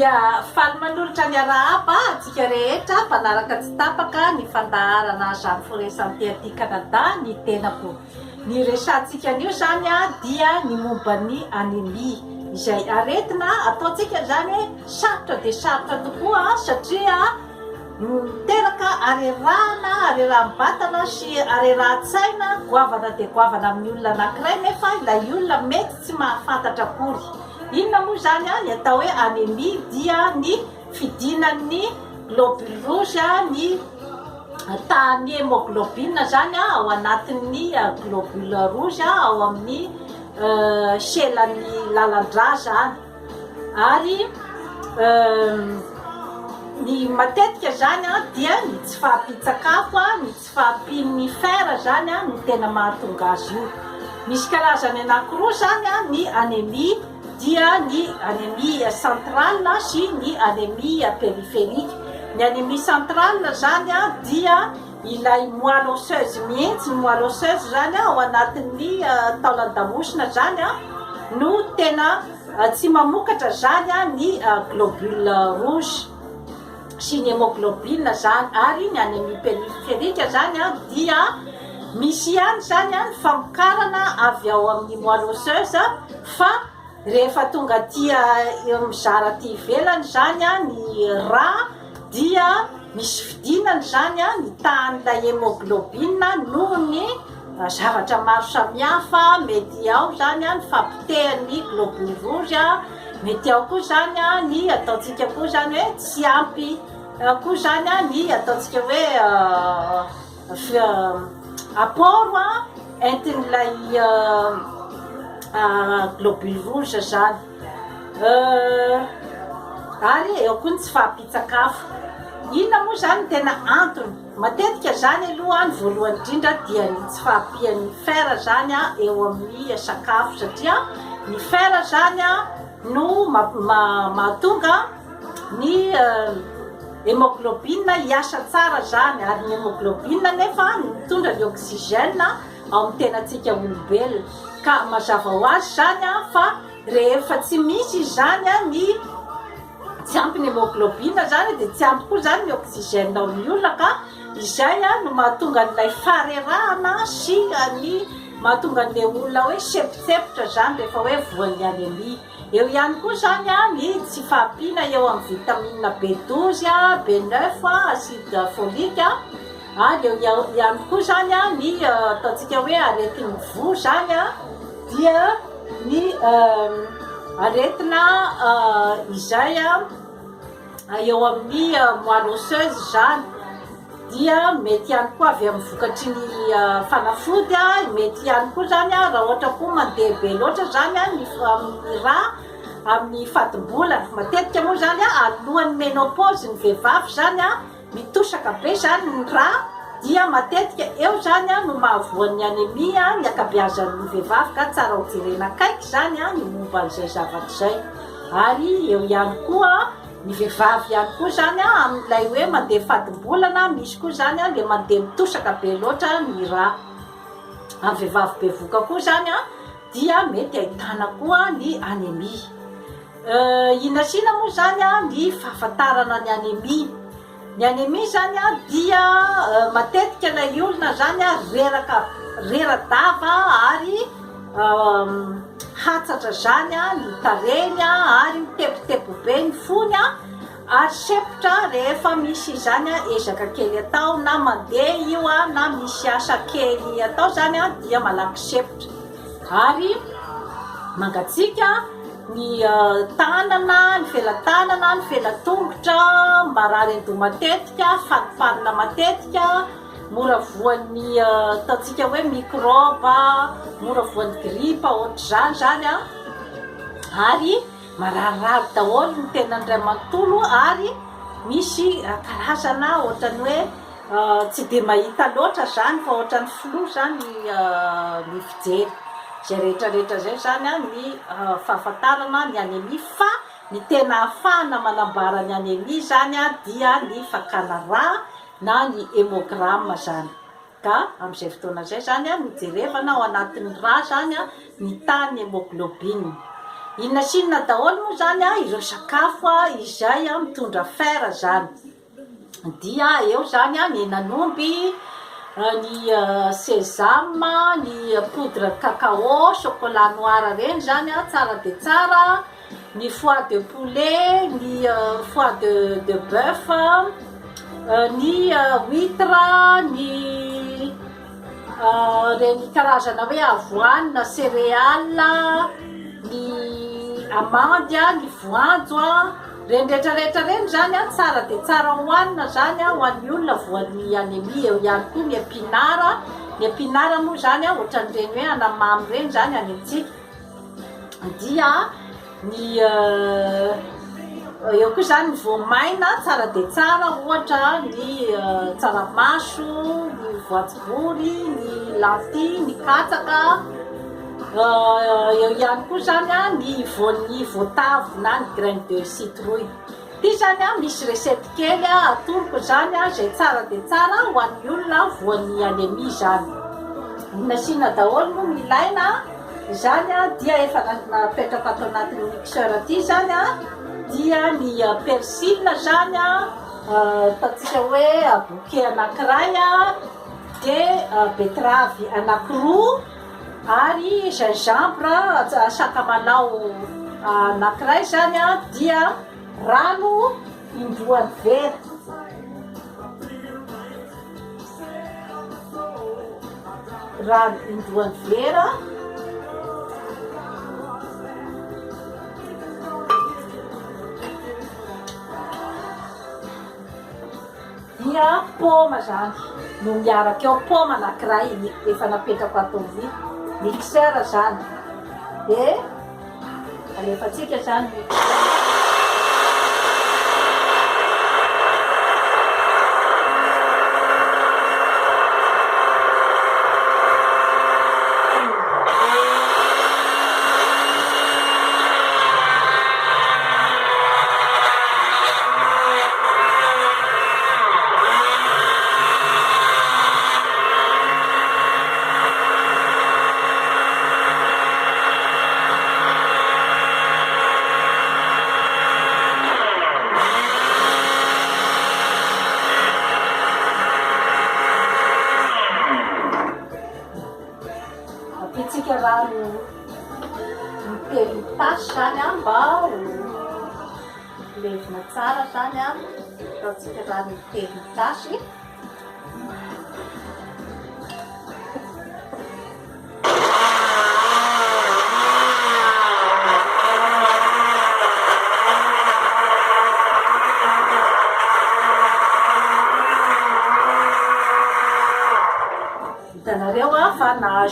dia faly manolotra ny arahaba antsika rehetra mpanaraka tsy tapaka ny fandaharana zany foresanty aty Canada ny tenako. Ny resantsika anio zany dia ny momba ny anémie izay aretina ataontsika zany sarotra dia sarotra tokoa satria teraka arerahm-batana sy arerahan-tsaina goavana dia goavana amin'ny olona anankiray nefa ilay olona mety tsy mahafantatra akory. Inona moa zany ny atao hoe anémie dia ny fidinan'ny globule rouge ny tahan'ny hémoglobine zany ao anatin'ny globule rouge ao amin'ny selan'ny lalan-dra zany ary ny matetika zany dia ny tsy fahampitsakafo ny tsy fahampian'ny fer zany no tena mahatonga azy io. Misy karazany anankiroa zany ny anémie dia ny anémie centrale sy ny anémie périphérique. Ny anémie centrale zany dia ilay moelle osseuse mihitsy, ny moelle osseuse zany ao anatin'ny taolan-damosina zany no tena tsy mamokatra zany ny globule rouge sy ny hémoglobine zany. Ary ny anémie périphérique zany dia misy ihany zany ny famokarana avy ao amin'ny moelle osseuse fa rehefa tonga tia mizara ty ivelany zany ny ra dia misy fidinany zany ny tahan'ilay hémoglobine noho ny zavatra maro samihafa mety ao zany ny fampitehan'ny globule rouge, mety ao koa zany ny ataontsika koa zany hoe tsy ampy koa zany ny ataontsika hoe apport entin'ilay globule rouge zany ary eo koa ny tsy fahampitsakafo. Inona moa zany tena antony matetika zany aloha ny voalohany indrindra dia ny tsy fahampian'ny fer zany eo amin'ny sakafo satria ny fer zany no mahatonga ny hémoglobine hiasa tsara zany ary ny hémoglobine nefa mitondra ny oxygène ao amin'ny tenantsika olombelona ka mazava ho azy zany fa rehefa tsy misy zany ny tsy ampy ny hémoglobine zany dia tsy ampy koa zany ny oxygène ao amin'ny olona ka izay no mahatonga an'ilay farerahana sy ny mahatonga an'ilay olona hoe sepitsepitra zany rehefa hoe voan'ny anémie. Eo ihany koa zany ny tsy fahampiana eo amin'ny vitamine B12, B9, acide folique ary eo ihany koa zany ny ataontsika hoe aretin'ny vo zany dia ny aretina izay eo amin'ny moelle osseuse zany dia mety ihany koa avy amin'ny vokatry ny fanafody, mety ihany koa zany raha ohatra koa mandeha be loatra zany ny ra amin'ny fatim-bolana. Matetika moa zany alohan'ny ménopause ny vehivavy zany mitosaka be zany ny ra dia matetika eo zany no mahavoan'ny anémie ny akabeazan'ny vehivavy ka tsara ho jerena akaiky zany ny momba an'izay zavatra zay. Ary eo ihany koa ny vehivavy ihany koa zany amin'ilay hoe mandeha fatim-bolana misy koa zany le mandeha mitosaka be loatra ny ra. Amin'ny vehivavy bevoka koa zany dia mety ahitana koa ny anémie. Inasina moa zany ny fahafantarana ny anémie. Ny anémie zany dia matetika ilay olona zany rera-dava ary hatsatra zany ny tarehiny ary mitepotepo be ny fony ary sepotra rehefa misy zany ezaka kely atao na mandeha io na misy asa kely atao zany dia malaky sepotra. Ary mangatsika ny tanana, ny felatanana, ny felatongotra marary endo matetika, fatiparina matetika, mora voan'ny ataontsika hoe microbe, mora voan'ny grippe ohatr'izany zany ary mararirary daholo ny tenan'iray manontolo ary misy karazana ohatrany hoe tsy dia mahita loatra zany fa ohatran'ny flou zany ny fijery. Zay rehetrarehetra zay zany ny fahafantarana ny anémie fa ny tena ahafahana manambara ny anémie zany dia ny fakana ra na ny hémogramme zany. Ka amin'izay fotoana zay zany no jerevana ao anatin'ny ra zany ny tahan'ny hémoglobine. inona sinona daholo moa zany ireo sakafo izay mitondra fer zany. Dia eo zany ny henan'omby, ny sésame, ny poudre cacao, chocolat noir reny zany tsara de tsara, ny foie de poulet, ny foie de bœuf, ny huître, ny reny karazana hoe avoine, céréales, ny amandy, ny voanjo reny rehetrarehetra reny zany tsara de tsara hoanina zany ho an'ny olona voan'ny anémie. Eo ihany koa ny épinard moa zany ohatran'ireny hoe anamamy reny zany any amintsika. Dia ny eo koa zany ny voamaina tsara de tsara, ohatra ny tsaramaso, ny voanjobory, ny lentille, ny katsaka. Eo ihany koa zany ny voatavo na ny graine de citrouille. Ty zany misy recette kely atoroko zany zay tsara de tsara ho an'ny olona voan'ny anémie zany. Inona daholo moa no ilaina zany dia efa napetrako ato anatin'ny mixeur aty zany dia ny persil zany ataontsika hoe bouquet anankiray, de betravy anankiroa, ary gingembre sakamalao anankiray zany dia rano indroany vera. Rano indroany vera, dia paoma zany no miaraka eo, paoma anankiray efa napetrako ato amin'ny mixeur zany. De alefatsika zany apitsika rano mitelo tasy zany mba levina tsara zany ataontsika rano mitelo tasy. Hitanareo fa nahazo